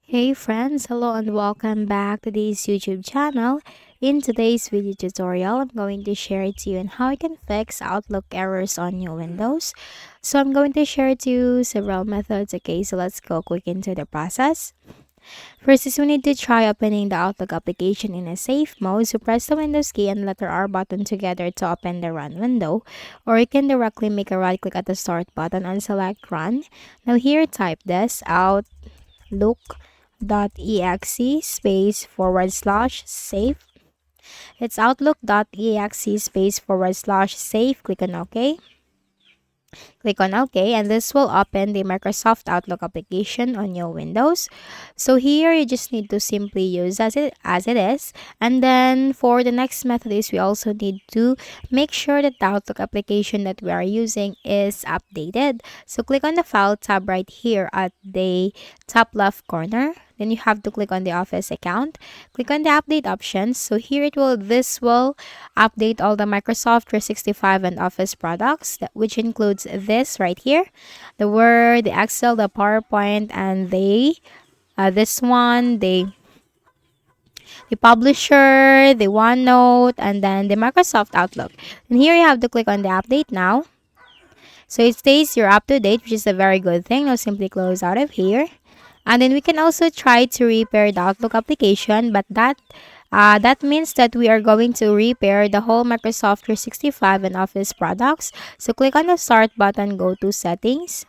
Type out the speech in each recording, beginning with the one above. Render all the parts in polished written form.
Hey friends, hello and welcome back to this YouTube channel. In today's video tutorial, I'm going to share it to you on how you can fix Outlook errors on your Windows. So I'm going to share to you several methods. Okay, so let's go quick into the process. First is we need to try opening the Outlook application in a safe mode. So press the Windows key and letter R button together to open the Run window. Or you can directly make a right click at the Start button and select Run. Now here type this outlook.exe space forward slash save. It's outlook.exe space forward slash save. Click on OK. Click on OK, and this will open the Microsoft Outlook application on your Windows. So here you just need to simply use as it is. And then for the next method is we also need to make sure that the Outlook application that we are using is updated. So click on the File tab right here at the top left corner. Then you have to click on the Office account. Click on the Update options. So here this will update all the Microsoft 365 and Office products, which includes this right here, the Word, the Excel, the PowerPoint, and this one, the Publisher, the OneNote, and then the Microsoft Outlook. And here you have to click on the Update now. So it stays you're up to date, which is a very good thing. Now simply close out of here. And then we can also try to repair the Outlook application, but that means that we are going to repair the whole Microsoft 365 and Office products. So click on the Start button, go to Settings.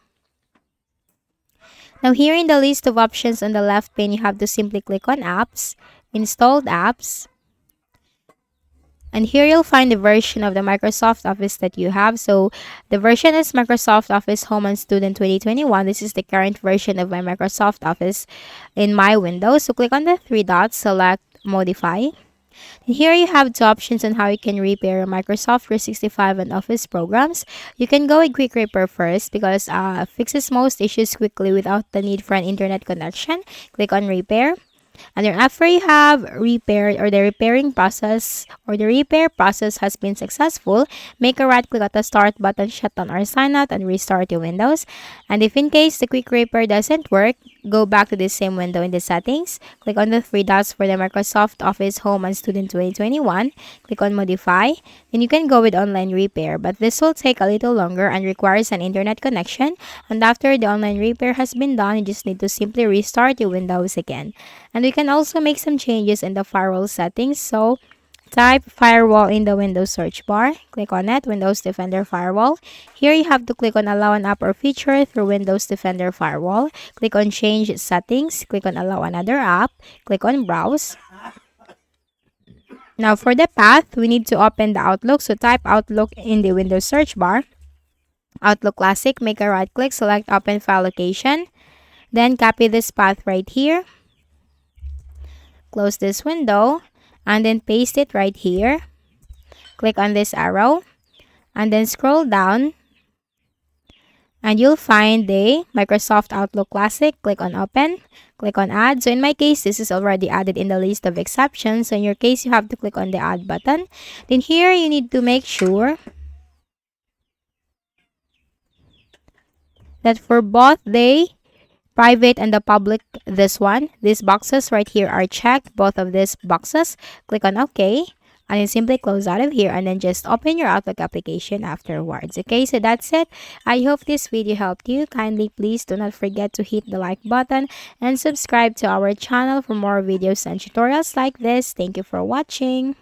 Now here in the list of options on the left pane, you have to simply click on Apps, Installed Apps. And here you'll find the version of the Microsoft Office that you have. So the version is Microsoft Office Home and Student 2021. This is the current version of my Microsoft Office in my Windows. So click on the three dots, select Modify. And here you have two options on how you can repair your Microsoft 365 and Office programs. You can go with Quick Repair first because fixes most issues quickly without the need for an internet connection. Click on Repair. And then after you have repaired or the repair process has been successful, make a right click at the Start button, shut down or sign out, and restart your Windows. And if in case the quick repair doesn't work, go back to the same window in the settings. Click on the three dots for the Microsoft Office Home and Student 2021. Click on Modify. Then you can go with online repair, but this will take a little longer and requires an internet connection. And after the online repair has been done, you just need to simply restart your Windows again. And we can also make some changes in the firewall settings. So type firewall in the Windows search bar. Click on it, Windows Defender Firewall. Here you have to click on Allow an app or feature through Windows Defender Firewall. Click on Change Settings. Click on Allow another app. Click on Browse. Now for the path, we need to open the Outlook. So type Outlook in the Windows search bar. Outlook Classic, make a right click, select Open File Location. Then copy this path right here. Close this window and then paste it right here. Click on this arrow and then scroll down and you'll find the Microsoft Outlook Classic. Click on Open. Click on Add. So in my case, this is already added in the list of exceptions. So in your case, you have to click on the Add button. Then here, you need to make sure that for both the private and the public, these boxes right here are checked, both of these boxes. Click on OK and then simply close out of here and then just open your Outlook application afterwards. Okay, so that's it. I hope this video helped you. Kindly please do not forget to hit the like button and subscribe to our channel for more videos and tutorials like this. Thank you for watching.